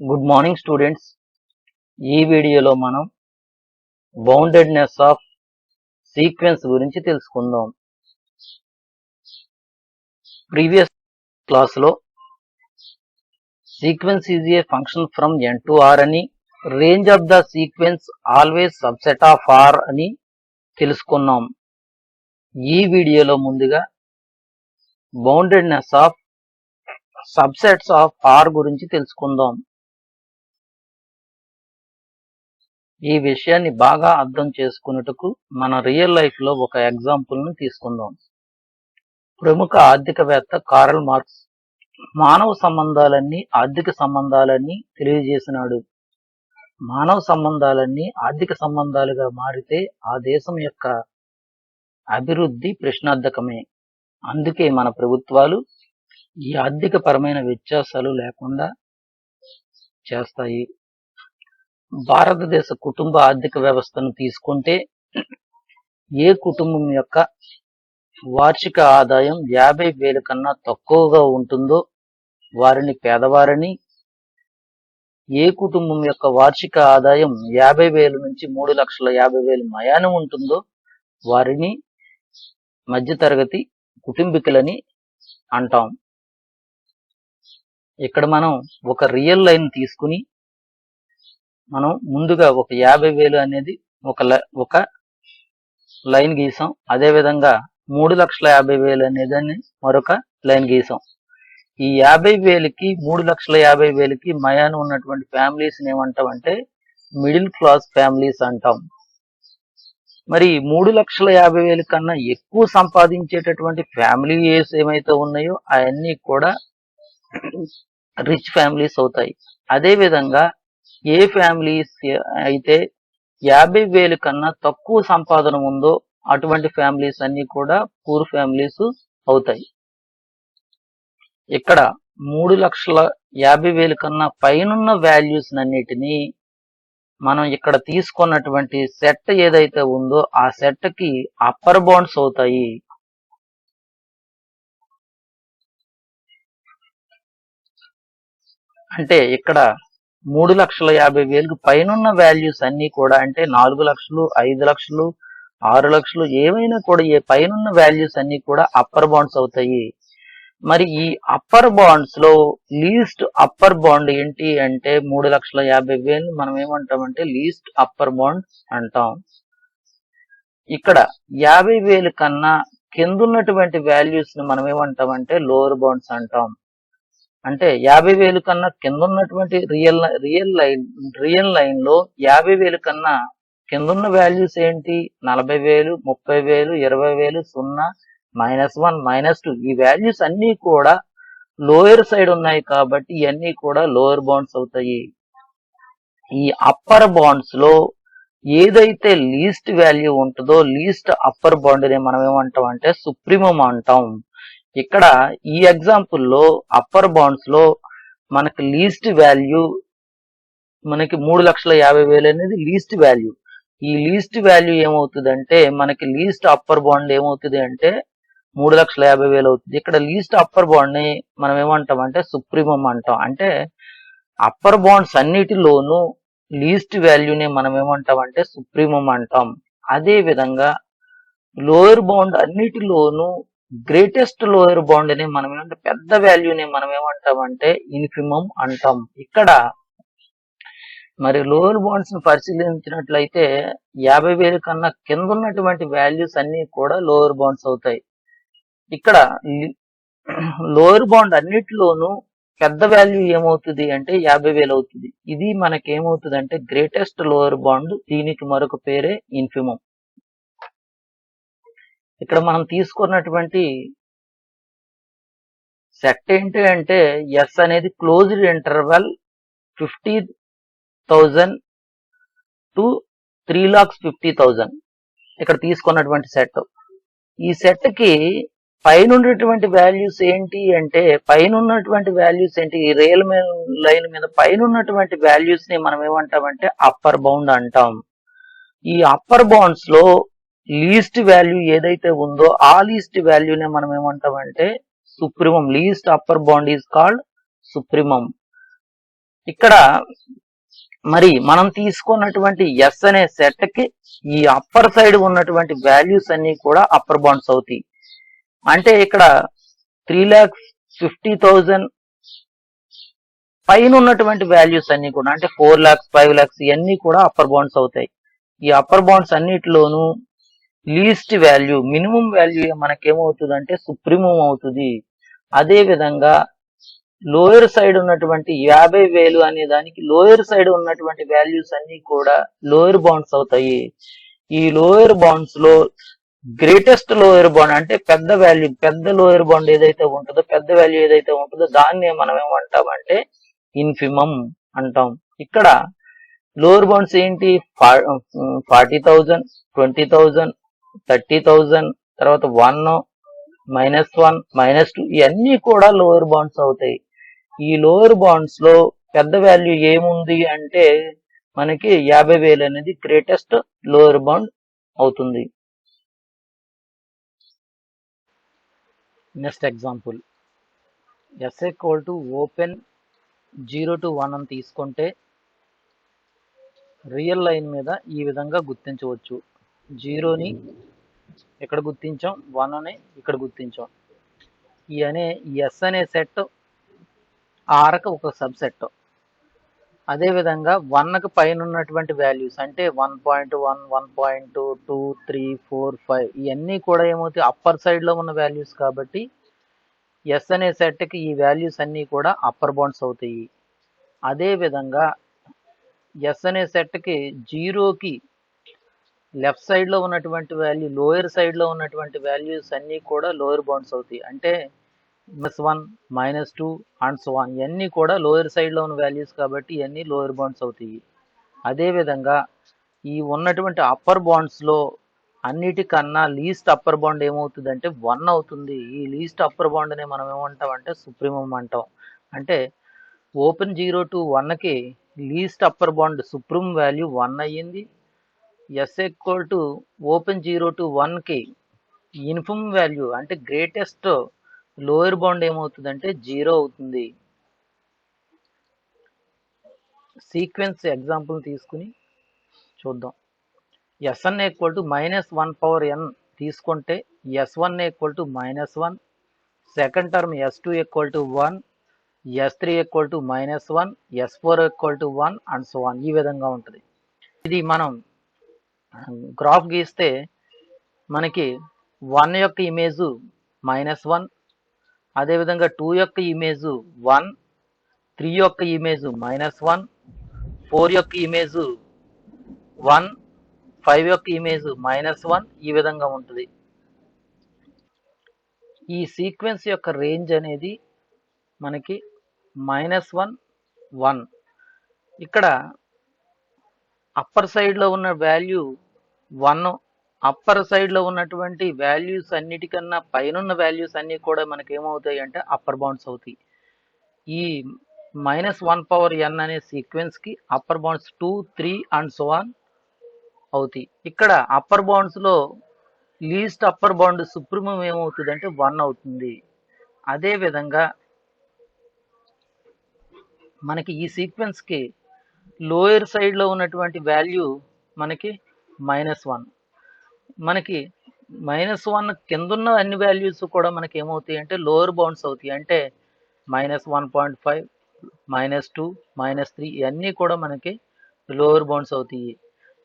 Good morning students. ఈ వీడియోలో మనం బౌండెడ్నెస్ ఆఫ్ సీక్వెన్స్ గురించి తెలుసుకుందాం. ప్రీవియస్ క్లాస్లో sequence is a function from n to r అని, range of the sequence always subset of r అని తెలుసుకున్నాం. ఈ వీడియోలో ముందుగా boundedness of subsets of r గురించి తెలుసుకుందాం. ఈ విషయాన్ని బాగా అర్థం చేసుకున్నట్టుకు మన రియల్ లైఫ్ లో ఒక ఎగ్జాంపుల్ ను తీసుకుందాం. ప్రముఖ ఆర్థికవేత్త కార్ల్ మార్క్స్ మానవ సంబంధాలన్నీ ఆర్థిక సంబంధాలని తెలియజేసినాడు. మానవ సంబంధాలన్నీ ఆర్థిక సంబంధాలుగా మారితే ఆ దేశం యొక్క అభివృద్ధి ప్రశ్నార్థకమే. అందుకే మన ప్రభుత్వాలు ఈ ఆర్థిక పరమైన వ్యత్యాసాలు లేకుండా చేస్తాయి. భారతదేశ కుటుంబ ఆర్థిక వ్యవస్థను తీసుకుంటే ఏ కుటుంబం యొక్క వార్షిక ఆదాయం 50,000 కన్నా తక్కువగా ఉంటుందో వారిని పేదవారని, ఏ కుటుంబం యొక్క వార్షిక ఆదాయం 50,000 నుంచి 3,50,000 మయాన ఉంటుందో వారిని మధ్యతరగతి కుటుంబీకులని అంటాం. ఇక్కడ మనం ఒక రియల్ లైన్ తీసుకుని మనం ముందుగా ఒక 50,000 అనేది ఒక లైన్ గీసాం. అదేవిధంగా 3,50,000 అనేది మరొక లైన్ గీసాం. ఈ 50,000కి 3,50,000కి మయాన ఉన్నటువంటి ఫ్యామిలీస్ ఏమంటామంటే మిడిల్ క్లాస్ ఫ్యామిలీస్ అంటాం. మరి 3,50,000 కన్నా ఎక్కువ సంపాదించేటటువంటి ఫ్యామిలీస్ ఏమైతే ఉన్నాయో అవన్నీ కూడా రిచ్ ఫ్యామిలీస్ అవుతాయి. అదేవిధంగా ఏ ఫ్యామిలీస్ అయితే 50,000 కన్నా తక్కువ సంపాదన ఉందో అటువంటి ఫ్యామిలీస్ అన్ని కూడా పూర్ ఫ్యామిలీస్ అవుతాయి. ఇక్కడ 3,50,000 కన్నా పైనున్న వాల్యూస్ అన్నిటినీ మనం ఇక్కడ తీసుకున్నటువంటి సెట్ ఏదైతే ఉందో ఆ సెట్ కి అప్పర్ బౌండ్స్ అవుతాయి. అంటే ఇక్కడ 3,50,000కు పైనున్న వాల్యూస్ అన్ని కూడా అంటే 4 లక్షలు, 5 లక్షలు, 6 లక్షలు ఏమైనా కూడా ఏ పైనున్న వాల్యూస్ అన్ని కూడా అప్పర్ బాండ్స్ అవుతాయి. మరి ఈ అప్పర్ బాండ్స్ లో లీస్ట్ అప్పర్ బాండ్ ఏంటి అంటే 3,50,000 మనం ఏమంటామంటే లీస్ట్ అప్పర్ బాండ్ అంటాం. ఇక్కడ 50,000 కన్నా కిందున్నటువంటి వాల్యూస్ ని మనం ఏమంటామంటే లోవర్ బాండ్స్ అంటాం. అంటే 50,000 కన్నా కింద ఉన్నటువంటి రియల్ లైన్ లో 50,000 కన్నా కిందున్న వాల్యూస్ ఏంటి? 40,000, 30,000, 20,000, 0, -1, -2 ఈ వాల్యూస్ అన్ని కూడా లోయర్ సైడ్ ఉన్నాయి కాబట్టి ఇవన్నీ కూడా లోయర్ బాండ్స్ అవుతాయి. ఈ అప్పర్ బాండ్స్ లో ఏదైతే లీస్ట్ వాల్యూ ఉంటుందో లీస్ట్ అప్పర్ బాండ్ ని మనం ఏమంటాం అంటే సుప్రీమం అంటాం. ఇక్కడ ఈ ఎగ్జాంపుల్ లో అప్పర్ బాండ్స్ లో మనకి లీస్ట్ వాల్యూ మనకి 3,50,000 అనేది లీస్ట్ వాల్యూ. ఈ లీస్ట్ వాల్యూ ఏమవుతుంది అంటే మనకి లీస్ట్ అప్పర్ బాండ్ ఏమవుతుంది అంటే 3,50,000 అవుతుంది. ఇక్కడ లీస్ట్ అప్పర్ బాండ్ ని మనం ఏమంటాం అంటే సుప్రీమం అంటాం. అంటే అప్పర్ బాండ్స్ అన్నిటిలోనూ లీస్ట్ వాల్యూని మనం ఏమంటాం అంటే సుప్రీమం అంటాం. అదే విధంగా లోయర్ బౌండ్ అన్నిటిలోనూ గ్రేటెస్ట్ లోయర్ బౌండ్ ని మనం ఏమంటే పెద్ద వాల్యూని మనం ఏమంటామంటే ఇన్ఫిమం అంటాం. ఇక్కడ మరి లోయర్ బౌండ్స్ ని పరిశీలించినట్లయితే 50,000 కన్నా కింద ఉన్నటువంటి వాల్యూస్ అన్ని కూడా లోయర్ బౌండ్స్ అవుతాయి. ఇక్కడ లోయర్ బౌండ్ అన్నిటిలోనూ పెద్ద వాల్యూ ఏమవుతుంది అంటే 50,000 అవుతుంది. ఇది మనకి ఏమవుతుంది అంటే గ్రేటెస్ట్ లోయర్ బాండ్. దీనికి మరొక పేరే ఇన్ఫిమం. ఇక్కడ మనం తీసుకున్నటువంటి సెట్ ఏంటి అంటే ఎస్ అనేది క్లోజ్డ్ ఇంటర్వెల్ 50,000 to 3,50,000 ఇక్కడ తీసుకున్నటువంటి సెట్. ఈ సెట్ కి పైన ఉన్నటువంటి వాల్యూస్ ఏంటి అంటే ఈ రియల్ లైన్ మీద పైన ఉన్నటువంటి వాల్యూస్ ని మనం ఏమంటామంటే అప్పర్ బౌండ్ అంటాం. ఈ అప్పర్ బౌండ్స్ లో లీస్ట్ వాల్యూ ఏదైతే ఉందో ఆ లీస్ట్ వాల్యూనే మనం ఏమంటామంటే supremum. Least upper bond is called supremum. ఇక్కడ మరి మనం తీసుకున్నటువంటి ఎస్ అనే సెట్ కి ఈ అప్పర్ సైడ్ ఉన్నటువంటి వాల్యూస్ అన్ని కూడా అప్పర్ బౌండ్స్ అవుతాయి. అంటే ఇక్కడ 3,50,000 పైన ఉన్నటువంటి వాల్యూస్ అన్ని కూడా అంటే 4 lakhs 5 lakhs ఇవన్నీ కూడా అప్పర్ బౌండ్స్ అవుతాయి. ఈ అప్పర్ బౌండ్స్ అన్నిటిలోనూ లీస్ట్ వాల్యూ మినిమం వాల్యూ మనకేమవుతుందంటే సుప్రీమం అవుతుంది. అదే విధంగా లోయర్ సైడ్ ఉన్నటువంటి 50,000 అనే దానికి లోయర్ సైడ్ ఉన్నటువంటి వాల్యూస్ అన్ని కూడా లోయర్ బౌండ్స్ అవుతాయి. ఈ లోయర్ బౌండ్స్ లో గ్రేటెస్ట్ లోయర్ బౌండ్ అంటే పెద్ద వాల్యూ పెద్ద లోయర్ బౌండ్ ఏదైతే ఉంటుందో పెద్ద వాల్యూ ఏదైతే ఉంటుందో దాన్ని మనం ఏమంటామంటే ఇన్ఫిమమ్ అంటాం. ఇక్కడ లోయర్ బౌండ్స్ ఏంటి 40,000 20,000 30,000 తర్వాత 1 -1 -2 ఇవన్నీ కూడా లోయర్ బౌండ్స్ అవుతాయి. ఈ లోయర్ బౌండ్స్ లో పెద్ద వాల్యూ ఏముంది అంటే మనకి 50,000 అనేది గ్రేటెస్ట్ లోయర్ బౌండ్ అవుతుంది. Next example S equal to open 0 to 1 అని తీసుకుంటే రియల్ లైన్ మీద ఈ విధంగా గుర్తించవచ్చు. 0ని ఇక్కడ గుర్తించాం, 1ని ఇక్కడ గుర్తించాం. ఎస్ అనే సెట్ ఆర్కి ఒక సబ్ సెట్. అదేవిధంగా 1కి పైన ఉన్నటువంటి వాల్యూస్ అంటే 1.1 1.2 2 3 4 5 ఇవన్నీ కూడా ఏమవుతాయి అప్పర్ సైడ్లో ఉన్న వాల్యూస్ కాబట్టి ఎస్ అనే సెట్కి ఈ వాల్యూస్ అన్నీ కూడా అప్పర్ బౌండ్స్ అవుతాయి. అదేవిధంగా ఎస్ అనే సెట్కి 0కి లెఫ్ట్ సైడ్లో ఉన్నటువంటి వాల్యూ లోయర్ సైడ్లో ఉన్నటువంటి వాల్యూస్ అన్నీ కూడా లోయర్ బౌండ్స్ అవుతాయి. అంటే -1 -2 అండ్ సో ఆన్ ఇవన్నీ కూడా లోయర్ సైడ్లో ఉన్న వాల్యూస్ కాబట్టి ఇవన్నీ లోయర్ బౌండ్స్ అవుతాయి. అదేవిధంగా ఈ ఉన్నటువంటి అప్పర్ బాండ్స్లో అన్నిటికన్నా లీస్ట్ అప్పర్ బాండ్ ఏమవుతుందంటే 1 అవుతుంది. ఈ లీస్ట్ అప్పర్ బాండ్ని మనం ఏమంటాం అంటే సుప్రీమం అంటాం. అంటే ఓపెన్ 0 to 1కి least upper bound supremum value 1 అయ్యింది. S equal to open 0 to 1కి ఇన్ఫిమమ్ వాల్యూ అంటే గ్రేటెస్ట్ లోయర్ బౌండ్ ఏమవుతుందంటే 0 అవుతుంది. సీక్వెన్స్ ఎగ్జాంపుల్ తీసుకుని చూద్దాం. Sn ఈక్వల్ టు -1/n తీసుకుంటే S1 equal to -1, second term S2 equal to 1, S3 equal to -1, S4 equal to 1 and so on ఈ విధంగా ఉంటుంది. ఇది మనం గ్రాఫ్ గీస్తే మనకి 1 యొక్క ఇమేజ్ -1, అదేవిధంగా 2 యొక్క ఇమేజ్ 1, 3 యొక్క ఇమేజ్ -1, 4 యొక్క ఇమేజ్ 1, 5 యొక్క ఇమేజ్ -1 ఈ విధంగా ఉంటుంది. ఈ సీక్వెన్స్ యొక్క రేంజ్ అనేది మనకి -1 1. ఇక్కడ అప్పర్ సైడ్లో ఉన్న వాల్యూ 1, అప్పర్ సైడ్లో ఉన్నటువంటి వాల్యూస్ అన్నిటికన్నా పైన వాల్యూస్ అన్నీ కూడా మనకి ఏమవుతాయి అంటే అప్పర్ బౌండ్స్ అవుతాయి. ఈ -1/n అనే సీక్వెన్స్కి upper bounds 2 3 and so on అవుతాయి. ఇక్కడ అప్పర్ బౌండ్స్లో లీస్ట్ అప్పర్ బౌండ్ సుప్రీమం ఏమవుతుంది అంటే 1 అవుతుంది. అదేవిధంగా మనకి ఈ సీక్వెన్స్కి లోయర్ సైడ్లో ఉన్నటువంటి వాల్యూ మనకి -1. మనకి -1 కిందున్న అన్ని వాల్యూస్ కూడా మనకి ఏమవుతాయి అంటే లోయర్ బౌండ్స్ అవుతాయి. అంటే -1.5 -2 -3 ఇవన్నీ కూడా మనకి లోయర్ బౌండ్స్ అవుతాయి.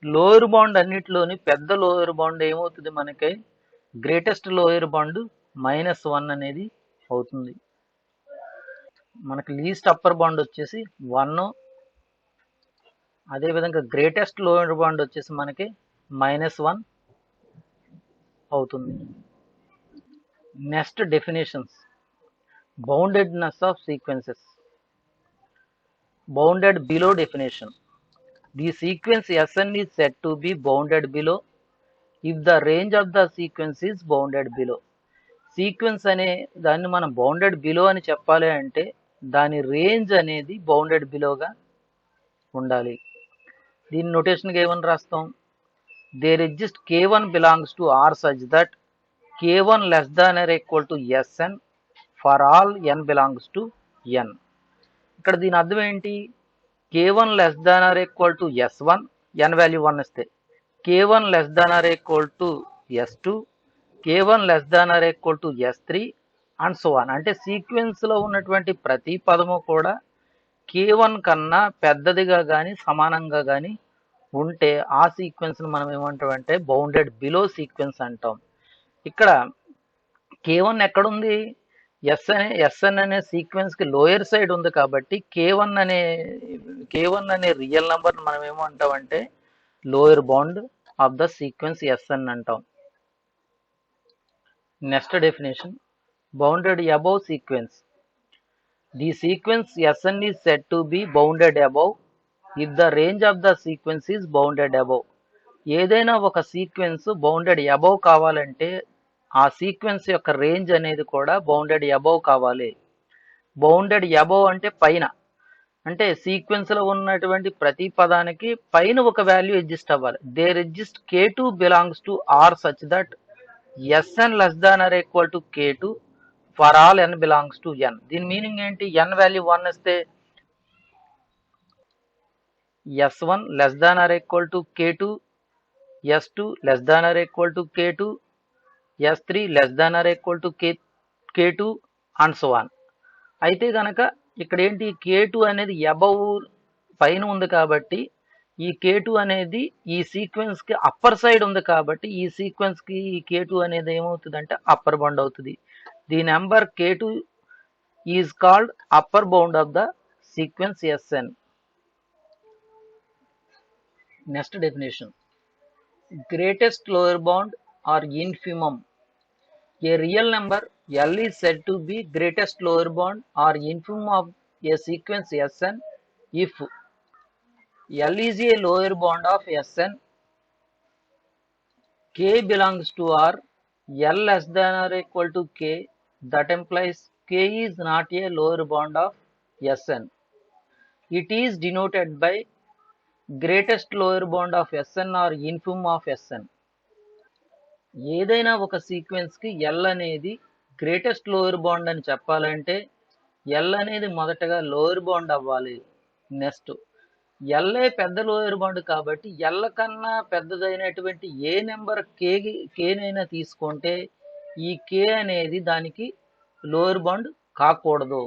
లోయర్ బౌండ్ అన్నిటిలోని పెద్ద లోయర్ బౌండ్ ఏమవుతుంది మనకి గ్రేటెస్ట్ లోయర్ బౌండ్ -1 అనేది అవుతుంది. మనకి లీస్ట్ అప్పర్ బాండ్ వచ్చేసి 1, అదేవిధంగా గ్రేటెస్ట్ లోయర్ బాండ్ వచ్చేసి మనకి -1 అవుతుంది. Next definitions. Boundedness of sequences. Bounded below definition. The sequence Sn is said to be bounded below if the range of the sequence is bounded below. Sequence అనే దాన్ని మనం bounded below అని చెప్పాలి అంటే దాని రేంజ్ అనేది బౌండెడ్ బిలోగా ఉండాలి. దీని నోటేషన్గా ఏమని రాస్తాం? There exist k1 belongs to R such that k1 less than or equal to Sn for all n belongs to n. ఇక్కడ దీని అర్థం ఏంటి? k1 less than or equal to s1, n value 1 ఇస్తే k1 less than or equal to s2, k1 less than or equal to s3 and so on. అంటే sequence లో ఉన్నటువంటి ప్రతి పదము కూడా k1 కన్నా పెద్దదిగా కానీ సమానంగా కానీ ఉంటే ఆ సీక్వెన్స్ ను మనం ఏమంటామంటే బౌండెడ్ బిలో సీక్వెన్స్ అంటాం. ఇక్కడ k1 ఎక్కడుంది? ఎస్ఎన్ అనే సీక్వెన్స్ కి లోయర్ సైడ్ ఉంది కాబట్టి k1 అనే రియల్ నెంబర్ మనం ఏమంటామంటే lower bound of the sequence S N అంటాం. Next definition, bounded above sequence. The sequence Sn is said to be bounded above if the range of the sequence is bounded above. ఏదైనా ఒక sequence bounded above కావాలంటే ఆ sequence యొక్క range అనేది కూడా bounded above కావాలి. Bounded above అంటే పైన, అంటే సీక్వెన్స్ లో ఉన్నటువంటి ప్రతి పదానికి పైన ఒక వాల్యూ ఎగ్జిస్ట్ అవ్వాలి. There exist k2 belongs to r such that Sn less than or equal to k2 for all n belongs to n. దీని మీనింగ్ ఏంటి? n వాల్యూ 1 ఇస్తే s1 less than or equal to k2, s2 less than or equal to k2, s3 less than or equal to k2 and so on. అయితే కనుక ఇక్కడ ఏంటి, k2 అనేది above పైన ఉంది కాబట్టి ఈ k2 అనేది ఈ సీక్వెన్స్ కి అప్పర్ సైడ్ ఉంది కాబట్టి ఈ సీక్వెన్స్ కి ఈ k2 అనేది ఏమవుతుంది అంటే అప్పర్ బౌండ్ అవుతుంది. The number k2 is called upper bound of the sequence Sn. Next definition, greatest lower bound or infimum. A real number L is said to be greatest lower bound or infimum of a sequence Sn if L is a lower bound of Sn, k belongs to R, L less than or equal to k, that implies k is not a lower bound of Sn. It is denoted by greatest lower bound of Sn or infimum of Sn. ఏదైనా ఒక sequence కి L అనేది greatest lower bound అని చెప్పాలంటే L అనేది మొదటగా lower bound అవ్వాలి. Next L పెద్ద లోయర్ బౌండ్ కాబట్టి L కన్నా పెద్దదైనటువంటి ఏ నెంబర్ కేనైనా తీసుకుంటే ఈ k అనేది దానికి లోయర్ బౌండ్ కాకూడదు.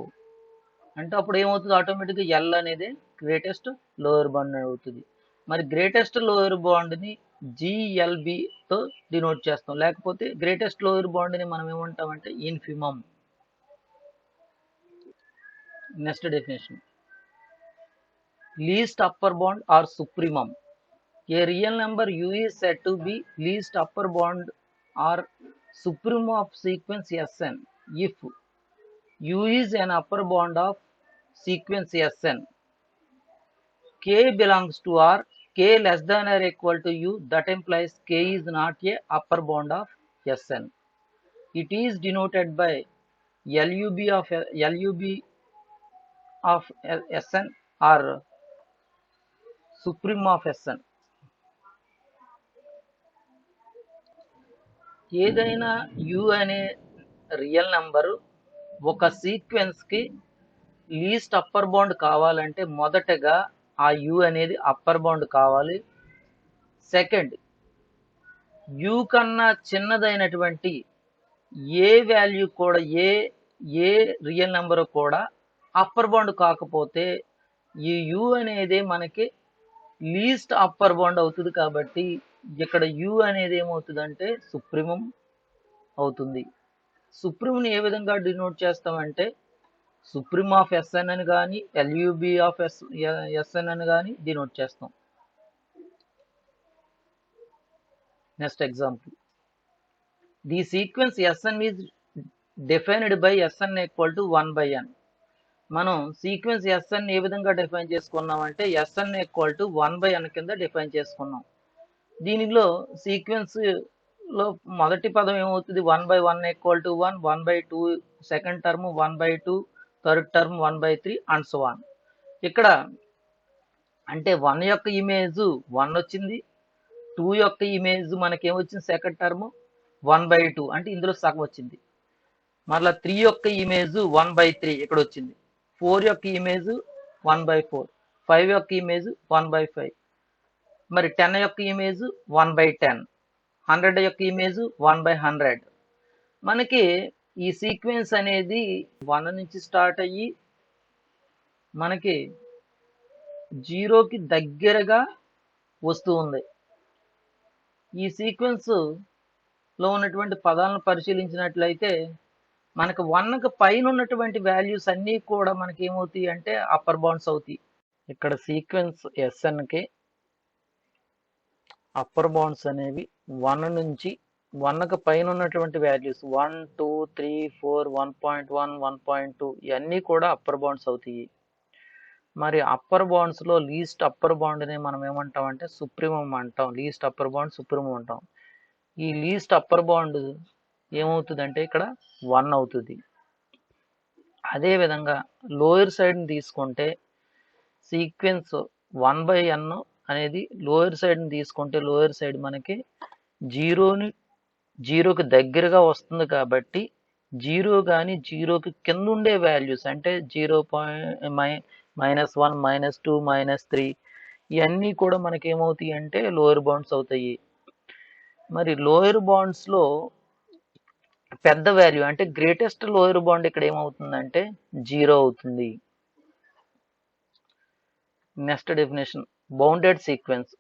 అంటే అప్పుడు ఏమవుతుంది, ఆటోమేటిక్గా L అనేది గ్రేటెస్ట్ లోయర్ బౌండ్ అవుతుంది. మరి గ్రేటెస్ట్ లోయర్ బాండ్ ని GLB తో డినోట్ చేస్తాం, లేకపోతే గ్రేటెస్ట్ లోయర్ బాండ్ ని మనం ఏమంటామంటే infimum. Next definition, least upper bound or supremum. A real number u is said to be least upper bound or supremum of sequence Sn if u is an upper bound of sequence Sn, k belongs to R, k less than or equal to u, that implies k is not a upper bound of Sn. It is denoted by LUB of Sn or supremum of Sn. ఏదైనా u అనే real number ఒక sequence కి least upper bound కావాలంటే మొదటగా ఆ u అనేది upper bound కావాలి. Second, u కన్నా చిన్నదైనటువంటి ఏ వాల్యూ కూడా ఏ రియల్ నెంబర్ కూడా అప్పర్ బౌండ్ కాకపోతే ఈ u అనేది మనకి లీస్ట్ అప్పర్ బౌండ్ అవుతుంది. కాబట్టి ఇక్కడ u అనేది ఏమవుతుందంటే సుప్రీమం అవుతుంది. సుప్రీంని ఏ విధంగా డినోట్ చేస్తామంటే సుప్రీం ఆఫ్ Sn అని కానీ LUB ఆఫ్ Sn అని కానీ డినోట్ చేస్తాం. Next example, the sequence Sn is defined by Sn equal to 1/n. మనం సీక్వెన్స్ Sn ఏ విధంగా డిఫైన్ చేసుకున్నామంటే Sn ఈక్వల్ టు 1/n కింద డిఫైన్ చేసుకున్నాం. దీనిలో సీక్వెన్స్ లో మొదటి పదం ఏమవుతుంది, 1/1 equal to 1, 1/2 second term, 1/2 third term, 1/3 and so on. ఇక్కడ అంటే 1 యొక్క ఇమేజ్ 1 వచ్చింది, 2 యొక్క ఇమేజ్ మనకేమొచ్చింది సెకండ్ టర్మ్ 1/2 అంటే ఇందులో సగం వచ్చింది. మరలా 3 యొక్క ఇమేజ్ 1/3 ఇక్కడ వచ్చింది, 4 యొక్క ఇమేజ్ 1/4, 5 యొక్క ఇమేజ్ 1/5, మరి 10 యొక్క ఇమేజ్ 1/10, 100 యొక్క ఇమేజ్ 1/100. మనకి ఈ సీక్వెన్స్ అనేది 1 నుంచి స్టార్ట్ అయ్యి మనకి 0కి దగ్గరగా వస్తూ ఉంది. ఈ సీక్వెన్స్ లో ఉన్నటువంటి పదాలను పరిశీలించినట్లయితే మనకు 1కి పైన ఉన్నటువంటి వాల్యూస్ అన్నీ కూడా మనకి ఏమవుతాయి అంటే అప్పర్ బౌండ్స్ అవుతాయి. ఇక్కడ సీక్వెన్స్ ఎస్ఎన్కి అప్పర్ బౌండ్స్ అనేవి 1 నుంచి 1కి పైన ఉన్నటువంటి వాల్యూస్ 1, 2, 3, 4, 1.1, 1.2 ఇవన్నీ కూడా అప్పర్ బౌండ్స్ అవుతాయి. మరి అప్పర్ బౌండ్స్ లో లీస్ట్ అప్పర్ బౌండ్ ని మనం ఏమంటాం అంటే సుప్రీమం అంటాం. లీస్ట్ అప్పర్ బౌండ్ సుప్రీమం అంటాం. ఈ లీస్ట్ అప్పర్ బౌండ్ ఏమవుతుంది అంటే ఇక్కడ 1 అవుతుంది. అదే విధంగా లోయర్ సైడ్ ని తీసుకుంటే సీక్వెన్స్ 1/n అనేది లోయర్ సైడ్ ని తీసుకుంటే లోయర్ సైడ్ మనకి 0కి దగ్గరగా వస్తుంది కాబట్టి 0 కానీ 0కి కింద ఉండే వాల్యూస్ అంటే -1, -2, -3 ఇవన్నీ కూడా మనకి ఏమవుతాయి అంటే లోయర్ బౌండ్స్ అవుతాయి. మరి లోయర్ బౌండ్స్ లో పెద్ద వాల్యూ అంటే గ్రేటెస్ట్ లోయర్ బౌండ్ ఇక్కడ ఏమవుతుందంటే 0 అవుతుంది. Next definition, bounded sequence.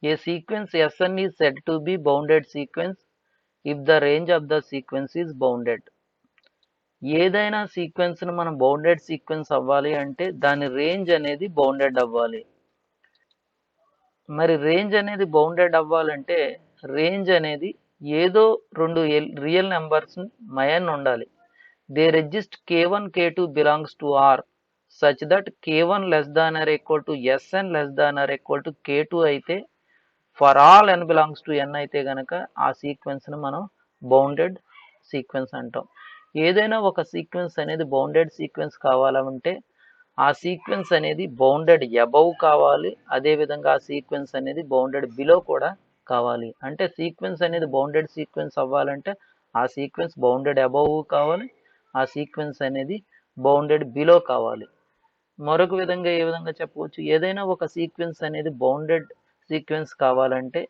A sequence Sn is said to be bounded sequence if the range of the sequence is bounded. ఏదైనా సీక్వెన్స్ ను మనం బౌండెడ్ సీక్వెన్స్ అవ్వాలి అంటే దాని రేంజ్ అనేది బౌండెడ్ అవ్వాలి. మరి రేంజ్ అనేది బౌండెడ్ అవ్వాలంటే రేంజ్ అనేది ఏదో రెండు రియల్ నెంబర్స్ మయన్ ఉండాలి. There exist k1 k2 belongs to R such that k1 less than or equal to Sn less than or equal to k2 అయితే for all n belongs to n అయితే గనక ఆ sequence ను మనం bounded sequence అంటాం. ఏదైనా ఒక sequence అనేది బౌండెడ్ సీక్వెన్స్ కావాలంటే ఆ సీక్వెన్స్ అనేది బౌండెడ్ అబౌవ్ కావాలి. అదే విధంగా ఆ సీక్వెన్స్ అనేది బౌండెడ్ బిలో కూడా కావాలి. అంటే సీక్వెన్స్ అనేది బౌండెడ్ సీక్వెన్స్ అవ్వాలంటే ఆ సీక్వెన్స్ బౌండెడ్ అబౌవ్ కావాలి, ఆ సీక్వెన్స్ అనేది బౌండెడ్ బిలో కావాలి. మరొక విధంగా ఏ విధంగా చెప్పవచ్చు, ఏదైనా ఒక సీక్వెన్స్ అనేది బౌండెడ్ సీక్వెన్స్ కావాలంటే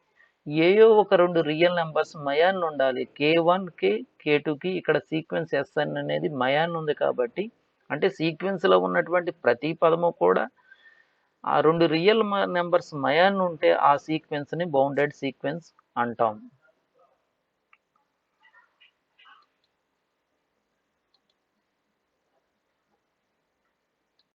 ఏయో ఒక రెండు రియల్ నెంబర్స్ మయాన్ ఉండాలి. k1కి k2కి ఇక్కడ సీక్వెన్స్ Sn అనేది మయాన్ ఉంది కాబట్టి అంటే సీక్వెన్స్ లో ఉన్నటువంటి ప్రతి పదము కూడా ఆ రెండు రియల్ నెంబర్స్ మయాన్ ఉంటే ఆ సీక్వెన్స్ ని బౌండెడ్ సీక్వెన్స్ అంటాం.